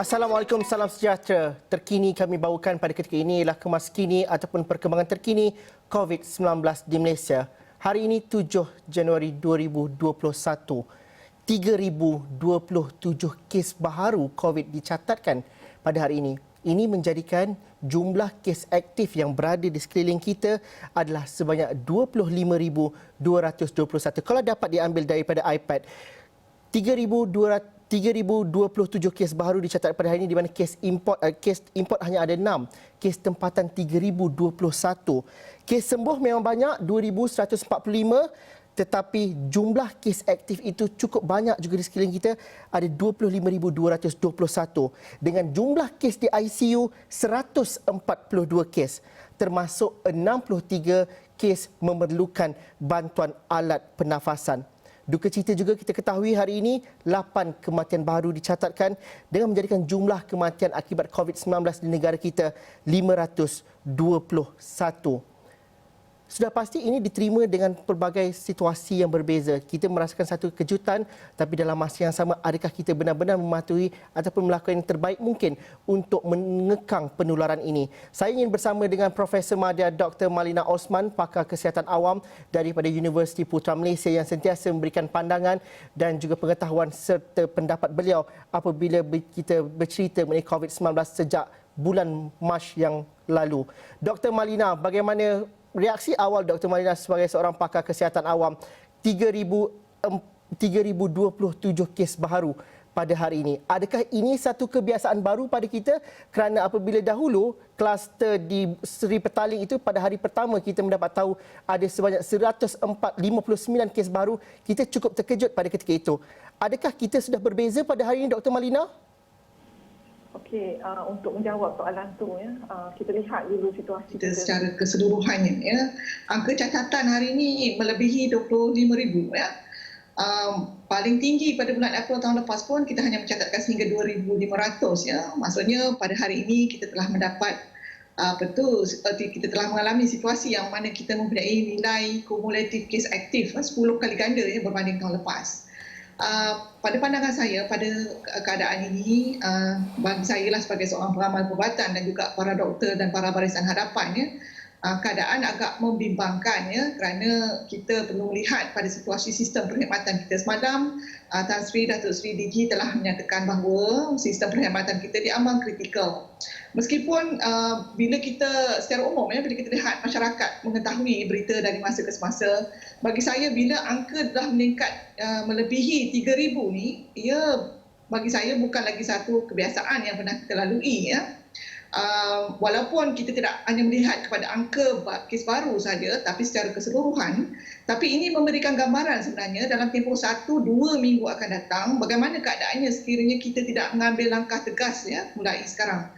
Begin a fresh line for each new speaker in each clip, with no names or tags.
Assalamualaikum, salam sejahtera. Terkini kami bawakan pada ketika ini ialah kemas kini ataupun perkembangan terkini COVID-19 di Malaysia. Hari ini 7 Januari 2021, 3,027 kes baharu COVID dicatatkan pada hari ini. Ini menjadikan jumlah kes aktif yang berada di sekeliling kita adalah sebanyak 25,221. Kalau dapat diambil daripada iPad, 3,027 kes baharu dicatat pada hari ini, di mana kes import hanya ada 6, kes tempatan 3,021. Kes sembuh memang banyak 2,145, tetapi jumlah kes aktif itu cukup banyak juga di sekeliling kita, ada 25,221 dengan jumlah kes di ICU 142 kes, termasuk 63 kes memerlukan bantuan alat pernafasan. Duka cita juga kita ketahui hari ini 8 kematian baru dicatatkan dengan menjadikan jumlah kematian akibat COVID-19 di negara kita 521. Sudah pasti ini diterima dengan pelbagai situasi yang berbeza. Kita merasakan satu kejutan, tapi dalam masa yang sama, adakah kita benar-benar mematuhi ataupun melakukan yang terbaik mungkin untuk mengekang penularan ini? Saya ingin bersama dengan Profesor Madya Dr. Malina Osman, pakar kesihatan awam daripada Universiti Putra Malaysia, yang sentiasa memberikan pandangan dan juga pengetahuan serta pendapat beliau apabila kita bercerita mengenai COVID-19 sejak bulan Mac yang lalu. Dr. Malina, bagaimana reaksi awal Dr. Malina sebagai seorang pakar kesihatan awam? 3,027 kes baharu pada hari ini. Adakah ini satu kebiasaan baru pada kita? Kerana apabila dahulu kluster di Seri Petaling itu pada hari pertama kita mendapat tahu ada sebanyak 159 kes baru, kita cukup terkejut pada ketika itu. Adakah kita sudah berbeza pada hari ini, Dr. Malina?
Okey, untuk menjawab soalan tu kita lihat dulu situasi
kita secara keseluruhannya ya. Angka catatan hari ini melebihi 25,000 ya. Paling tinggi pada bulan April tahun lepas pun kita hanya mencatatkan sehingga 2,500 ya. Maksudnya pada hari ini kita telah mendapat kita telah mengalami situasi yang mana kita mempunyai nilai kumulatif kes aktif 10 kali ganda ya berbanding tahun lepas. Pada pandangan saya, pada keadaan ini, bagi saya lah sebagai seorang peramal perubatan dan juga para doktor dan para barisan hadapan ya, keadaan agak membimbangkan ya, kerana kita perlu melihat pada situasi sistem perkhidmatan kita. Semalam Tan Sri Datuk Sri DG telah menyatakan bahawa sistem perkhidmatan kita diambang kritikal. Meskipun bila kita secara umum ya, bila kita lihat masyarakat mengetahui berita dari masa ke semasa, bagi saya bila angka dah meningkat melebihi 3,000 ni, ia bagi saya bukan lagi satu kebiasaan yang pernah kita lalui ya. Walaupun kita tidak hanya melihat kepada angka kes baru saja, tapi secara keseluruhan, tapi ini memberikan gambaran sebenarnya dalam tempoh 1-2 minggu akan datang bagaimana keadaannya sekiranya kita tidak mengambil langkah tegas ya mulai sekarang.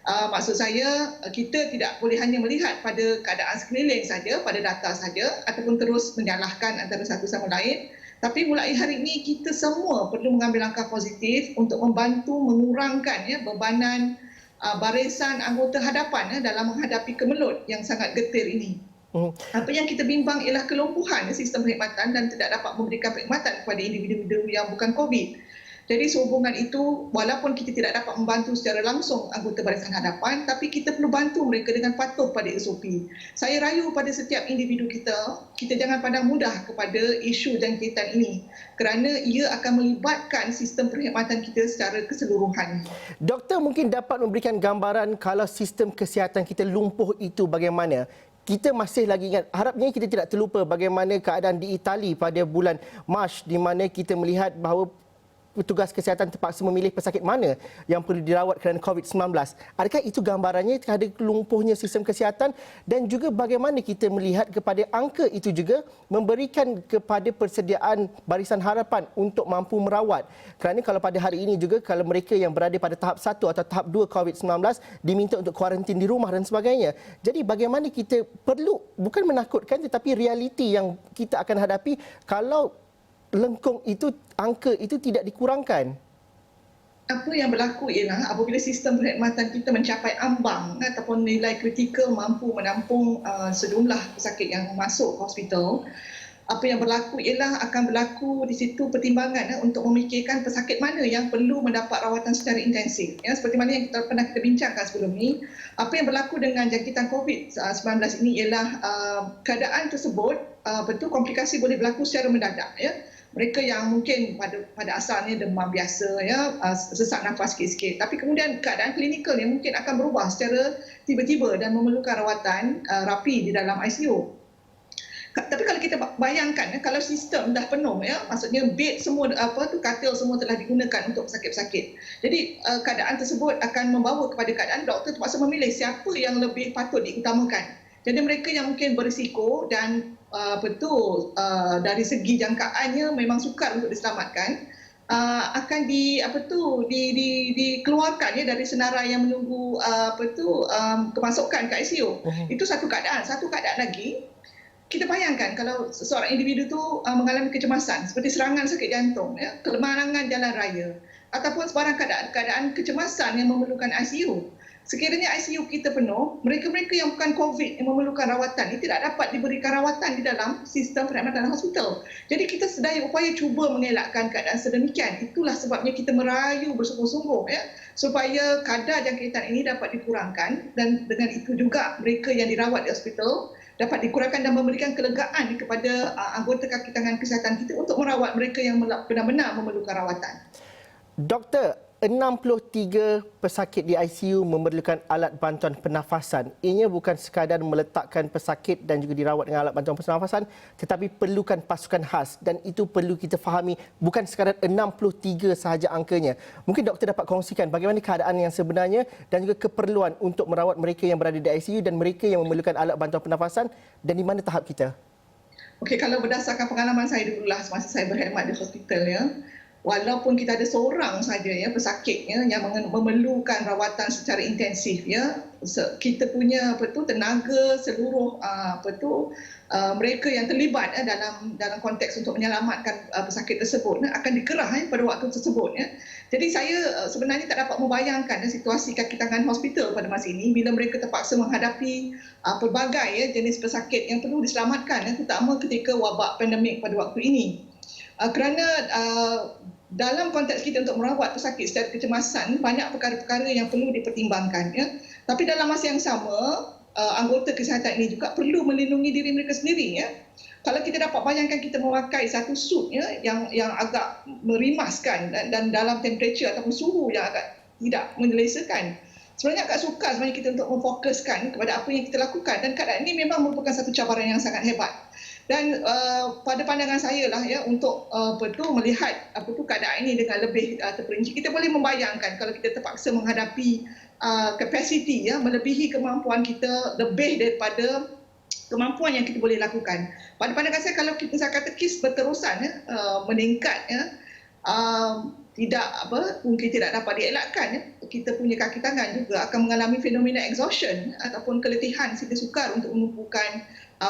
Maksud saya, kita tidak boleh hanya melihat pada keadaan sekeliling saja, pada data saja, ataupun terus menyalahkan antara satu sama lain. Tapi mulai hari ini kita semua perlu mengambil langkah positif untuk membantu mengurangkan ya bebanan barisan anggota hadapan dalam menghadapi kemelut yang sangat getir ini. Apa yang kita bimbang ialah kelumpuhan sistem perkhidmatan dan tidak dapat memberikan perkhidmatan kepada individu-individu yang bukan COVID. Jadi sehubungan itu, walaupun kita tidak dapat membantu secara langsung anggota barisan hadapan, tapi kita perlu bantu mereka dengan patuh pada SOP. Saya rayu pada setiap individu kita jangan pandang mudah kepada isu jangkitan ini kerana ia akan melibatkan sistem perkhidmatan kita secara keseluruhan.
Doktor mungkin dapat memberikan gambaran kalau sistem kesihatan kita lumpuh itu bagaimana? Kita masih lagi ingat, harapnya kita tidak terlupa bagaimana keadaan di Itali pada bulan Mac, di mana kita melihat bahawa petugas kesihatan terpaksa memilih pesakit mana yang perlu dirawat kerana COVID-19. Adakah itu gambarannya terhadap lumpuhnya sistem kesihatan, dan juga bagaimana kita melihat kepada angka itu juga memberikan kepada persediaan barisan harapan untuk mampu merawat. Kerana kalau pada hari ini juga kalau mereka yang berada pada tahap 1 atau tahap 2 COVID-19 diminta untuk kuarantin di rumah dan sebagainya. Jadi bagaimana kita perlu, bukan menakutkan tetapi realiti yang kita akan hadapi kalau lengkung itu, angka itu tidak dikurangkan.
Apa yang berlaku ialah apabila sistem perkhidmatan kita mencapai ambang ataupun nilai kritikal mampu menampung sejumlah pesakit yang masuk hospital, apa yang berlaku ialah akan berlaku di situ pertimbangan untuk memikirkan pesakit mana yang perlu mendapat rawatan secara intensif. Ya, seperti mana yang pernah kita bincangkan sebelum ini, apa yang berlaku dengan jangkitan COVID-19 ini ialah keadaan tersebut betul komplikasi boleh berlaku secara mendadak. Ya. Mereka yang mungkin pada asalnya demam biasa, ya, sesak nafas sikit-sikit, tapi kemudian keadaan klinikal yang mungkin akan berubah secara tiba-tiba dan memerlukan rawatan rapi di dalam ICU. Tapi kalau kita bayangkan, kalau sistem dah penuh, ya, maksudnya bed semua, katil semua telah digunakan untuk pesakit-pesakit. Jadi keadaan tersebut akan membawa kepada keadaan doktor terpaksa memilih siapa yang lebih patut diutamakan. Jadi mereka yang mungkin berisiko dan dari segi jangkaannya memang sukar untuk diselamatkan, akan dikeluarkan, ya, dari senarai yang menunggu kemasukan ke ICU. Itu satu keadaan. Satu keadaan lagi, kita bayangkan kalau seorang individu tu mengalami kecemasan seperti serangan sakit jantung, ya, kelemahan jalan raya ataupun sebarang keadaan kecemasan yang memerlukan ICU. Sekiranya ICU kita penuh, mereka-mereka yang bukan COVID yang memerlukan rawatan ini tidak dapat diberikan rawatan di dalam sistem perkhidmatan hospital. Jadi kita sedaya upaya cuba mengelakkan keadaan sedemikian. Itulah sebabnya kita merayu bersungguh-sungguh, ya, supaya kadar jangkitan ini dapat dikurangkan, dan dengan itu juga mereka yang dirawat di hospital dapat dikurangkan dan memberikan kelegaan kepada anggota kaki tangan kesihatan kita untuk merawat mereka yang benar-benar memerlukan rawatan.
Doktor, 63 pesakit di ICU memerlukan alat bantuan pernafasan. Ianya bukan sekadar meletakkan pesakit dan juga dirawat dengan alat bantuan pernafasan, tetapi perlukan pasukan khas, dan itu perlu kita fahami, bukan sekadar 63 sahaja angkanya. Mungkin doktor dapat kongsikan bagaimana keadaan yang sebenarnya dan juga keperluan untuk merawat mereka yang berada di ICU dan mereka yang memerlukan alat bantuan pernafasan, dan di mana tahap kita?
Okey, kalau berdasarkan pengalaman saya dululah semasa saya berkhidmat di hospital, ya, walaupun kita ada seorang saja, ya, pesakit, ya, yang memerlukan rawatan secara intensif, ya, kita punya tenaga seluruh mereka yang terlibat, ya, dalam konteks untuk menyelamatkan pesakit tersebut, ya, akan dikerah, ya, pada waktu tersebut, ya. Jadi saya sebenarnya tak dapat membayangkan, ya, situasi kaki tangan hospital pada masa ini bila mereka terpaksa menghadapi pelbagai, ya, jenis pesakit yang perlu diselamatkan, ya, terutama ketika wabak pandemik pada waktu ini. Kerana dalam konteks kita untuk merawat pesakit secara kecemasan, banyak perkara-perkara yang perlu dipertimbangkan, ya. Tapi dalam masa yang sama, anggota kesihatan ini juga perlu melindungi diri mereka sendiri, ya. Kalau kita dapat bayangkan kita memakai satu suit, ya, yang agak merimaskan dan dalam temperature ataupun suhu yang agak tidak menyelesaikan, sebenarnya agak sukar sebenarnya kita untuk memfokuskan kepada apa yang kita lakukan, dan keadaan ini memang merupakan satu cabaran yang sangat hebat. Dan pada pandangan saya lah, ya, untuk melihat keadaan ini dengan lebih terperinci, kita boleh membayangkan kalau kita terpaksa menghadapi kapasiti, ya, melebihi kemampuan kita, lebih daripada kemampuan yang kita boleh lakukan. Pada pandangan saya, kalau saya kata kes berterusan, ya, meningkat, ya, mungkin tidak dapat dielakkan, ya, kita punya kaki tangan juga akan mengalami fenomena exhaustion ataupun keletihan sehingga sukar untuk menumpukan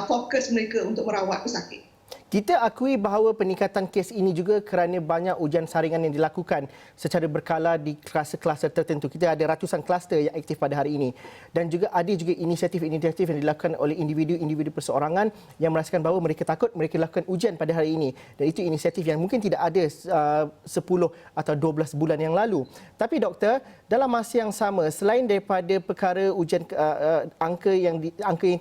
fokus mereka untuk merawat pesakit.
Kita akui bahawa peningkatan kes ini juga kerana banyak ujian saringan yang dilakukan secara berkala di kluster-kluster tertentu. Kita ada ratusan kluster yang aktif pada hari ini. Dan juga ada juga inisiatif-inisiatif yang dilakukan oleh individu-individu perseorangan yang merasakan bahawa mereka takut mereka lakukan ujian pada hari ini. Dan itu inisiatif yang mungkin tidak ada 10 atau 12 bulan yang lalu. Tapi doktor, dalam masa yang sama, selain daripada perkara ujian angka yang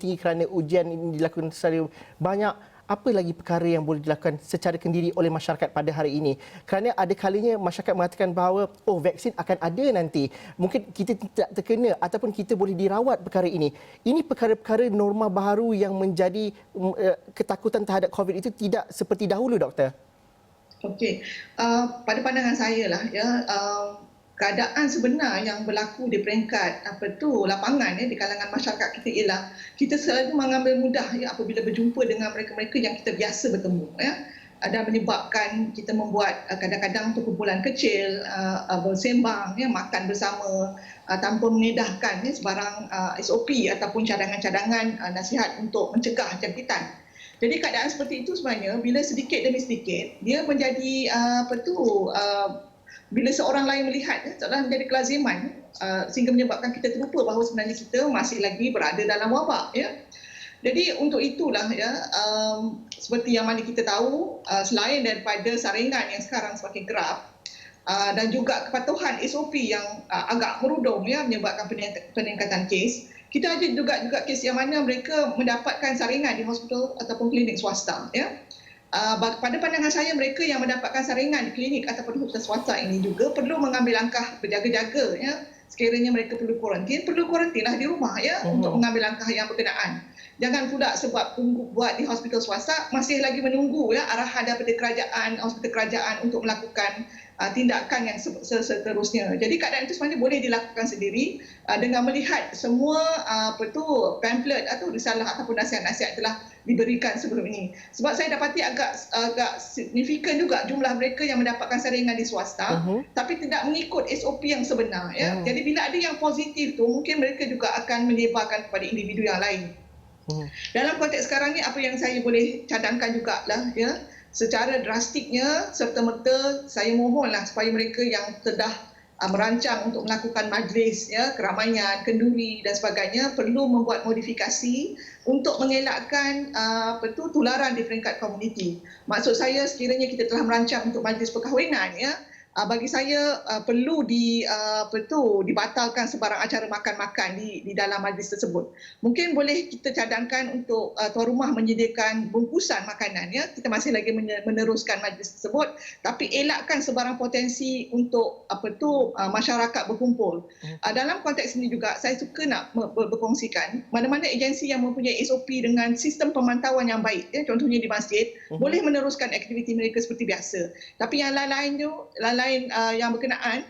tinggi kerana ujian ini dilakukan secara banyak, apa lagi perkara yang boleh dilakukan secara kendiri oleh masyarakat pada hari ini? Kerana ada kalinya masyarakat mengatakan bahawa vaksin akan ada nanti. Mungkin kita tidak terkena ataupun kita boleh dirawat perkara ini. Ini perkara-perkara norma baru yang menjadi ketakutan terhadap COVID itu tidak seperti dahulu, doktor.
Okey, pada pandangan saya lah, ya, keadaan sebenar yang berlaku di peringkat lapangan, ya, di kalangan masyarakat kita ialah kita selalu mengambil mudah, ya, apabila berjumpa dengan mereka-mereka yang kita biasa bertemu, ya, dan menyebabkan kita membuat kadang-kadang perkumpulan kecil, bersembang, ya, makan bersama tanpa mengedahkan, ya, sebarang SOP ataupun cadangan-cadangan nasihat untuk mencegah jangkitan. Jadi keadaan seperti itu sebenarnya bila sedikit demi sedikit dia menjadi bila seorang lain melihat, seolah menjadi kelaziman, sehingga menyebabkan kita terlupa bahawa sebenarnya kita masih lagi berada dalam wabak, ya. Jadi untuk itulah ya, seperti yang mana kita tahu, selain daripada saringan yang sekarang semakin kerap, dan juga kepatuhan SOP yang agak merudum ya, menyebabkan peningkatan kes, kita ada juga kes yang mana mereka mendapatkan saringan di hospital ataupun klinik swasta ya. Pada pandangan saya, mereka yang mendapatkan saringan di klinik ataupun hospital swasta ini juga perlu mengambil langkah berjaga-jaga ya. Sekiranya mereka perlu kuarantinlah di rumah ya, untuk mengambil langkah yang berkenaan. Jangan pula sebab tunggu buat di hospital swasta, masih lagi menunggu ya arahan daripada hospital kerajaan untuk melakukan tindakan yang seterusnya. Jadi keadaan itu sebenarnya boleh dilakukan sendiri dengan melihat semua pamphlet atau risalah ataupun nasihat-nasihat telah diberikan sebelum ini. Sebab saya dapati agak signifikan juga jumlah mereka yang mendapatkan saringan di swasta, tapi tidak mengikut SOP yang sebenar ya. Jadi bila ada yang positif tu, mungkin mereka juga akan menyebarkan kepada individu yang lain. Dalam konteks sekarang ni, apa yang saya boleh cadangkan jugalah ya, secara drastiknya serta-merta saya mohonlah supaya mereka yang telah merancang untuk melakukan majlis ya, keramaian, kenduri dan sebagainya perlu membuat modifikasi untuk mengelakkan tularan di peringkat komuniti. Maksud saya, sekiranya kita telah merancang untuk majlis perkahwinan ya, bagi saya perlu dibatalkan sebarang acara makan-makan di dalam majlis tersebut. Mungkin boleh kita cadangkan untuk tuan rumah menyediakan bungkusan makanan ya. Kita masih lagi meneruskan majlis tersebut, tapi elakkan sebarang potensi untuk masyarakat berkumpul. Dalam konteks ini juga saya suka nak berkongsikan mana-mana agensi yang mempunyai SOP dengan sistem pemantauan yang baik ya, contohnya di masjid, boleh meneruskan aktiviti mereka seperti biasa. Tapi yang lain-lain yang berkenaan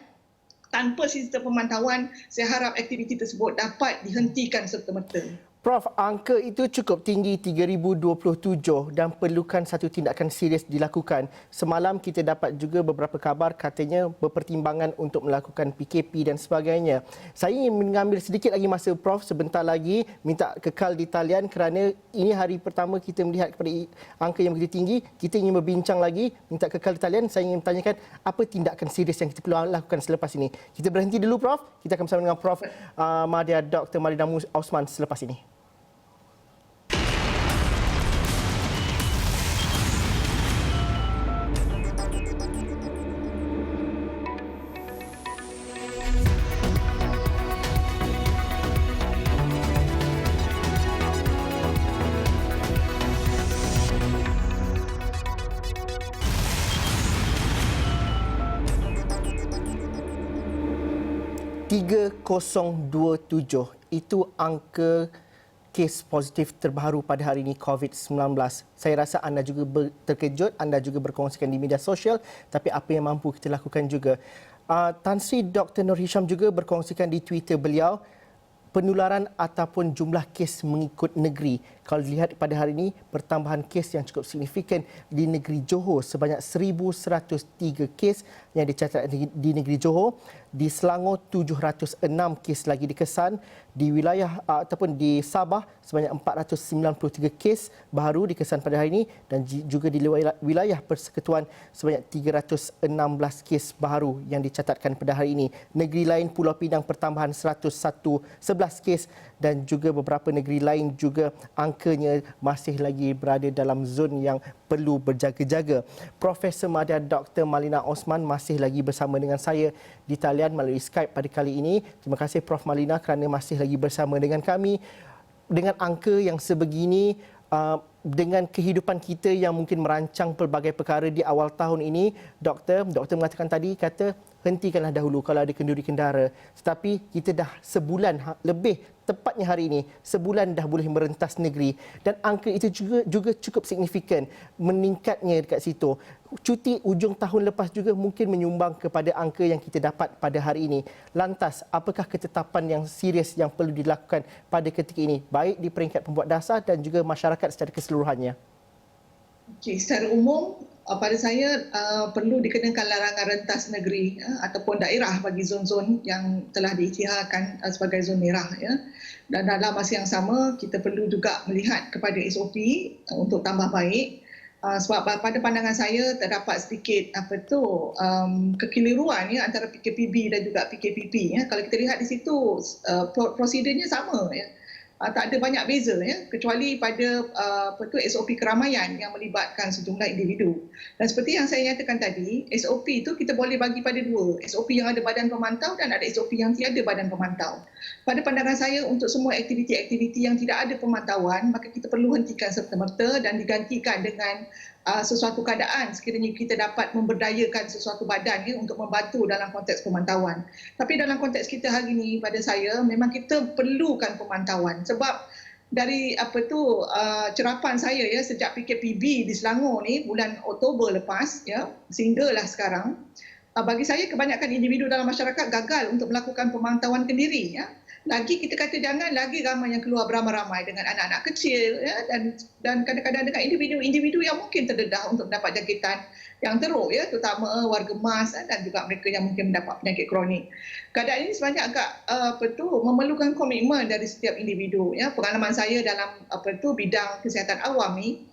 tanpa sistem pemantauan, saya harap aktiviti tersebut dapat dihentikan serta-merta.
Prof, angka itu cukup tinggi 3,027 dan perlukan satu tindakan serius dilakukan. Semalam kita dapat juga beberapa kabar katanya berpertimbangan untuk melakukan PKP dan sebagainya. Saya ingin mengambil sedikit lagi masa Prof sebentar lagi, minta kekal di talian kerana ini hari pertama kita melihat kepada angka yang begitu tinggi. Kita ingin berbincang lagi, minta kekal di talian. Saya ingin bertanyakan apa tindakan serius yang kita perlu lakukan selepas ini. Kita berhenti dulu Prof. Kita akan bersama dengan Prof Mahdia Dr. Malina Osman selepas ini. (3027) itu angka kes positif terbaru pada hari ini COVID-19. Saya rasa anda juga terkejut, anda juga berkongsikan di media sosial, tapi apa yang mampu kita lakukan juga. Tan Sri Dr. Nur Hisham juga berkongsikan di Twitter beliau, penularan ataupun jumlah kes mengikut negeri. Kalau dilihat pada hari ini, pertambahan kes yang cukup signifikan di negeri Johor sebanyak 1,103 kes yang dicatat di negeri Johor. Di Selangor 706 kes lagi dikesan. Di wilayah ataupun di Sabah sebanyak 493 kes baru dikesan pada hari ini dan juga di wilayah Persekutuan sebanyak 316 kes baru yang dicatatkan pada hari ini. Negeri lain Pulau Pinang pertambahan 11 kes dan juga beberapa negeri lain juga angkanya masih lagi berada dalam zon yang perlu berjaga-jaga. Profesor Mahdia Dr. Malina Osman masih lagi bersama dengan saya di talian melalui Skype pada kali ini. Terima kasih Prof Malina kerana masih lagi bersama dengan kami. Dengan angka yang sebegini, dengan kehidupan kita yang mungkin merancang pelbagai perkara di awal tahun ini, doktor mengatakan tadi, kata hentikanlah dahulu kalau ada kenduri kendara. Tetapi kita dah sebulan lebih, tepatnya hari ini, sebulan dah boleh merentas negeri dan angka itu juga cukup signifikan meningkatnya dekat situ. Cuti ujung tahun lepas juga mungkin menyumbang kepada angka yang kita dapat pada hari ini. Lantas, apakah ketetapan yang serius yang perlu dilakukan pada ketika ini, baik di peringkat pembuat dasar dan juga masyarakat secara keseluruhannya?
Okay, secara umum, pada saya perlu dikenakan larangan rentas negeri ataupun daerah bagi zon-zon yang telah diisytiharkan sebagai zon merah. Ya. Dan dalam masa yang sama, kita perlu juga melihat kepada SOP untuk tambah baik. Sebab pada pandangan saya terdapat sedikit kekeliruan ya, antara PKPB dan juga PKPP. Ya. Kalau kita lihat di situ, prosedurnya sama. Ya. tak ada banyak beza kecuali pada SOP keramaian yang melibatkan sejumlah individu. Dan seperti yang saya nyatakan tadi, SOP itu kita boleh bagi pada dua, SOP yang ada badan pemantau dan ada SOP yang tiada badan pemantau. Pada pandangan saya, untuk semua aktiviti-aktiviti yang tidak ada pemantauan, maka kita perlu hentikan serta-merta dan digantikan dengan sesuatu keadaan sekiranya kita dapat memberdayakan sesuatu badan untuk membantu dalam konteks pemantauan. Tapi dalam konteks kita hari ini, pada saya memang kita perlukan pemantauan sebab dari cerapan saya sejak PKPB di Selangor ni bulan Oktober lepas sehinggalah sekarang, bagi saya kebanyakan individu dalam masyarakat gagal untuk melakukan pemantauan kendiri. Lagi kita kata jangan lagi ramai yang keluar beramai-ramai dengan anak-anak kecil dan kadang-kadang dengan individu-individu yang mungkin terdedah untuk mendapat jangkitan yang teruk terutama warga emas dan juga mereka yang mungkin mendapat penyakit kronik. Keadaan ini sebenarnya agak memerlukan komitmen dari setiap individu. Pengalaman saya dalam bidang kesihatan awam ni,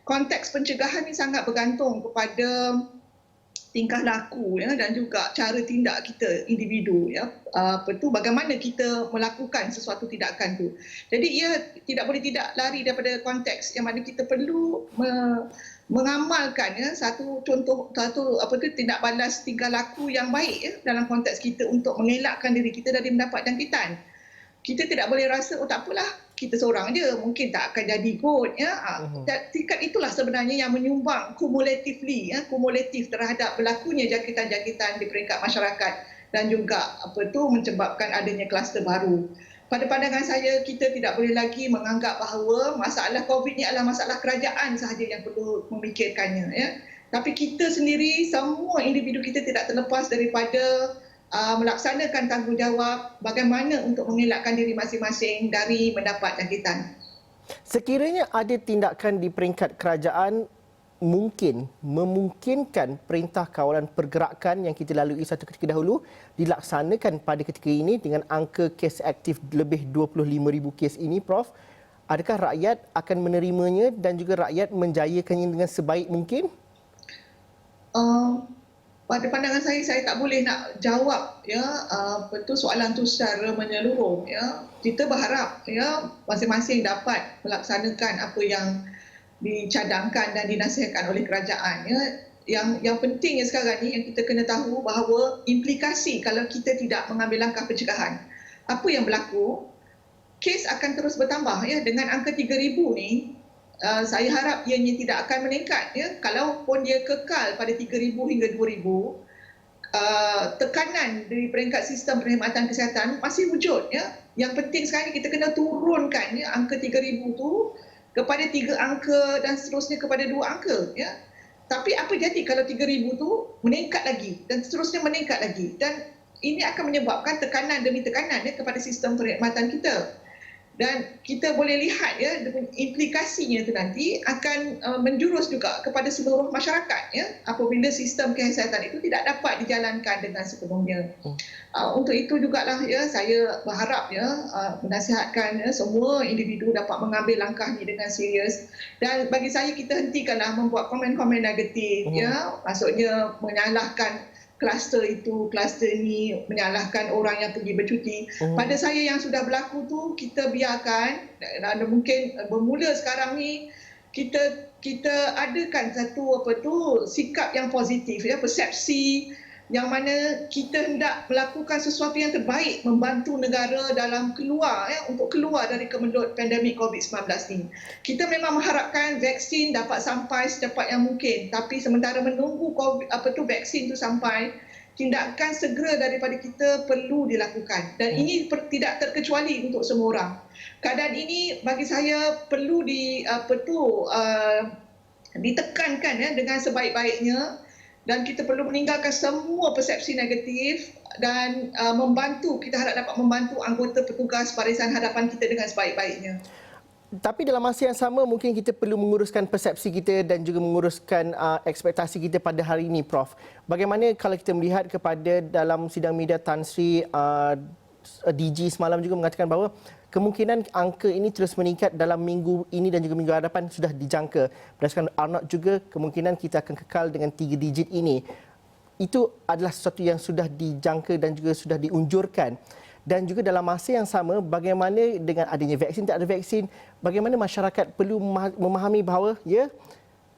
konteks pencegahan ni sangat bergantung kepada tingkah laku dan juga cara tindak kita individu bagaimana kita melakukan sesuatu tindakan tu. Jadi ia tidak boleh tidak lari daripada konteks yang mana kita perlu mengamalkan satu tindak balas tingkah laku yang baik dalam konteks kita untuk mengelakkan diri kita dari mendapat jangkitan. Kita tidak boleh rasa tak apalah, kita seorang je mungkin tak akan jadi kot tingkat itulah sebenarnya yang menyumbang kumulatif terhadap berlakunya jangkitan-jangkitan di peringkat masyarakat dan juga menyebabkan adanya kluster baru. Pada pandangan saya, kita tidak boleh lagi menganggap bahawa masalah COVID ni adalah masalah kerajaan sahaja yang perlu memikirkannya tapi kita sendiri, semua individu kita tidak terlepas daripada melaksanakan tanggungjawab bagaimana untuk mengelakkan diri masing-masing dari mendapat jangkitan.
Sekiranya ada tindakan di peringkat kerajaan memungkinkan Perintah Kawalan Pergerakan yang kita lalui satu ketika dahulu dilaksanakan pada ketika ini dengan angka kes aktif lebih 25,000 kes ini, Prof. Adakah rakyat akan menerimanya dan juga rakyat menjayakannya dengan sebaik mungkin?
Pada pandangan saya tak boleh nak jawab soalan tu secara menyeluruh. Kita berharap masing-masing dapat melaksanakan apa yang dicadangkan dan dinasihatkan oleh kerajaan. Yang penting sekarang ni yang kita kena tahu bahawa implikasi kalau kita tidak mengambil langkah pencegahan. Apa yang berlaku? Kes akan terus bertambah dengan angka 3,000 ni. Saya harap ianya tidak akan meningkat kalaupun dia kekal pada 3,000 hingga 2,000, tekanan dari peringkat sistem perkhidmatan kesihatan masih wujud Yang penting sekarang ni kita kena turunkan angka 3,000 tu kepada 3 angka dan seterusnya kepada 2 angka Tapi apa jadi kalau 3,000 tu meningkat lagi dan seterusnya meningkat lagi, dan ini akan menyebabkan tekanan demi tekanan kepada sistem perkhidmatan kita. Dan kita boleh lihat implikasinya itu nanti akan menjurus juga kepada seluruh masyarakat apabila sistem kesihatan itu tidak dapat dijalankan dengan sepenuhnya. Untuk itu jugalah saya berharap menasihatkan semua individu dapat mengambil langkah ini dengan serius, dan bagi saya kita hentikanlah membuat komen-komen negatif maksudnya menyalahkan kluster itu, kluster ini, menyalahkan orang yang pergi bercuti. Pada saya yang sudah berlaku tu kita biarkan, dan mungkin bermula sekarang ni kita adakan satu sikap yang positif persepsi yang mana kita hendak melakukan sesuatu yang terbaik membantu negara dalam untuk keluar dari kemelut pandemik COVID-19 ni. Kita memang mengharapkan vaksin dapat sampai secepat yang mungkin, tapi sementara menunggu vaksin itu sampai, tindakan segera daripada kita perlu dilakukan, dan ini tidak terkecuali untuk semua orang. Keadaan ini bagi saya perlu ditekankan dengan sebaik-baiknya, dan kita perlu meninggalkan semua persepsi negatif dan kita harap dapat membantu anggota petugas barisan hadapan kita dengan sebaik-baiknya.
Tapi dalam masa yang sama mungkin kita perlu menguruskan persepsi kita dan juga menguruskan ekspektasi kita pada hari ini, Prof. Bagaimana kalau kita melihat kepada dalam sidang media Tan Sri DG semalam juga mengatakan bahawa kemungkinan angka ini terus meningkat dalam minggu ini dan juga minggu hadapan sudah dijangka. Berdasarkan Arnold juga, kemungkinan kita akan kekal dengan 3 digit ini. Itu adalah sesuatu yang sudah dijangka dan juga sudah diunjurkan. Dan juga dalam masa yang sama, bagaimana dengan adanya vaksin, tak ada vaksin, bagaimana masyarakat perlu memahami bahawa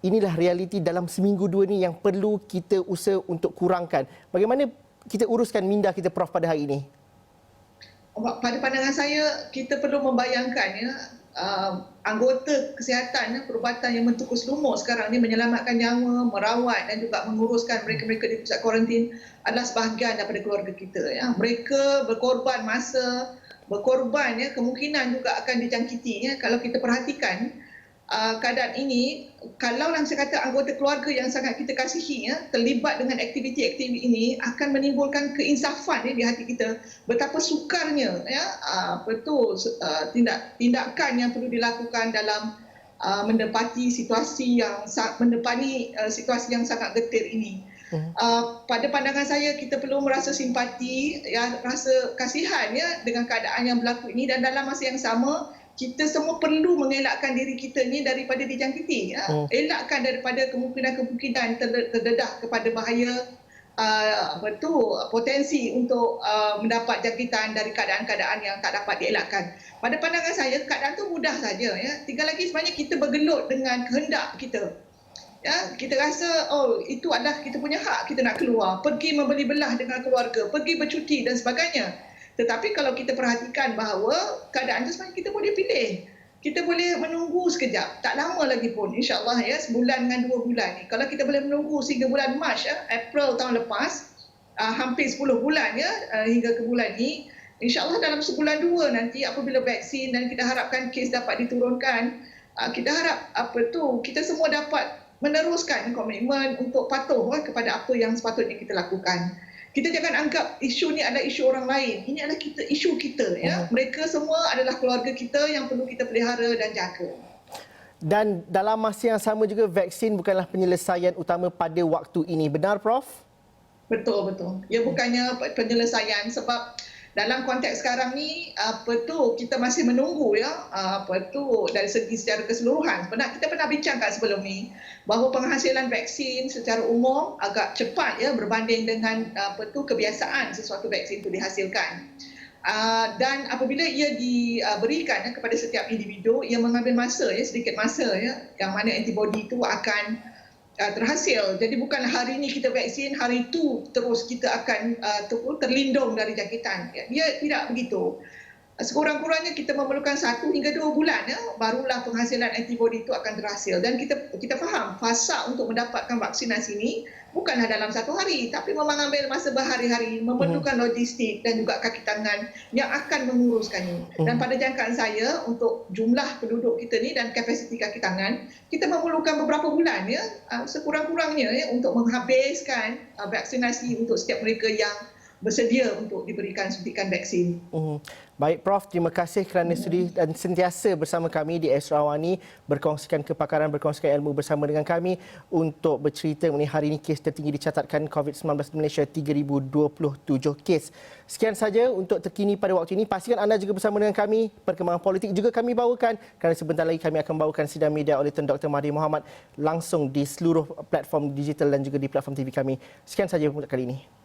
inilah realiti dalam seminggu dua ni yang perlu kita usaha untuk kurangkan. Bagaimana kita uruskan minda kita, Prof, pada hari ini?
Pada pandangan saya, kita perlu membayangkan anggota kesihatan perubatan yang mentukus lumur sekarang ni menyelamatkan nyawa, merawat dan juga menguruskan mereka-mereka di pusat kuarantin adalah sebahagian daripada keluarga kita. Mereka berkorban masa, berkorban kemungkinan juga akan dijangkiti. Kalau kita perhatikan keadaan ini, kalau saya kata anggota keluarga yang sangat kita kasihi terlibat dengan aktiviti-aktiviti ini akan menimbulkan keinsafan di hati kita. Betapa sukarnya tindakan yang perlu dilakukan dalam mendepati situasi yang sangat getir ini. Pada pandangan saya, kita perlu merasa simpati, rasa kasihan dengan keadaan yang berlaku ini, dan dalam masa yang sama kita semua perlu mengelakkan diri kita ni daripada dijangkiti. Elakkan daripada kemungkinan-kemungkinan terdedah kepada bahaya potensi untuk mendapat jangkitan dari keadaan-keadaan yang tak dapat dielakkan. Pada pandangan saya, keadaan tu mudah saja. Tinggal lagi sebenarnya kita bergelut dengan kehendak kita. Kita rasa itu adalah kita punya hak, kita nak keluar, pergi membeli belah dengan keluarga, pergi bercuti dan sebagainya. Tetapi kalau kita perhatikan bahawa keadaan itu sebenarnya kita boleh pilih. Kita boleh menunggu sekejap. Tak lama lagi pun, insyaAllah sebulan dengan 2 bulan ni. Kalau kita boleh menunggu sehingga bulan Mac, April tahun lepas, hampir 10 bulan hingga ke bulan ni, insyaAllah dalam sebulan 2 nanti apabila vaksin dan kita harapkan kes dapat diturunkan, kita harap kita semua dapat meneruskan komitmen untuk patuh kepada apa yang sepatutnya kita lakukan. Kita jangan anggap isu ni adalah isu orang lain. Ini adalah isu kita. Mereka semua adalah keluarga kita yang perlu kita pelihara dan jaga.
Dan dalam masa yang sama juga, vaksin bukanlah penyelesaian utama pada waktu ini. Benar, Prof?
Betul. Ia bukannya penyelesaian sebab dalam konteks sekarang ni kita masih menunggu dari segi secara keseluruhan. Sebenarnya kita pernah bincangkan sebelum ni bahawa penghasilan vaksin secara umum agak cepat berbanding dengan kebiasaan sesuatu vaksin itu dihasilkan. Dan apabila ia diberikan kepada setiap individu, ia mengambil masa, sedikit masa yang mana antibody itu akan terhasil. Jadi bukan hari ini kita vaksin, hari itu terus kita akan terlindung dari jangkitan. Dia tidak begitu. Sekurang-kurangnya kita memerlukan 1 hingga 2 bulan barulah penghasilan antibody itu akan terhasil. Dan kita faham fasa untuk mendapatkan vaksinasi ini bukanlah dalam 1 hari, tapi memang ambil masa berhari-hari, memerlukan logistik dan juga kaki tangan yang akan menguruskannya. Dan pada jangkaan saya, untuk jumlah penduduk kita ni dan kapasiti kaki tangan, kita memerlukan beberapa bulan sekurang-kurangnya untuk menghabiskan vaksinasi untuk setiap mereka yang bersedia untuk diberikan suntikan vaksin.
Baik, Prof, terima kasih kerana sudi dan sentiasa bersama kami di Esrawani, berkongsikan kepakaran, berkongsikan ilmu bersama dengan kami untuk bercerita mengenai hari ini kes tertinggi dicatatkan COVID-19 di Malaysia, 3,027 kes. Sekian saja untuk terkini pada waktu ini. Pastikan anda juga bersama dengan kami. Perkembangan politik juga kami bawakan, kerana sebentar lagi kami akan bawakan sidang media oleh Tun Dr. Mahathir Mohamad langsung di seluruh platform digital dan juga di platform TV kami. Sekian saja untuk kali ini.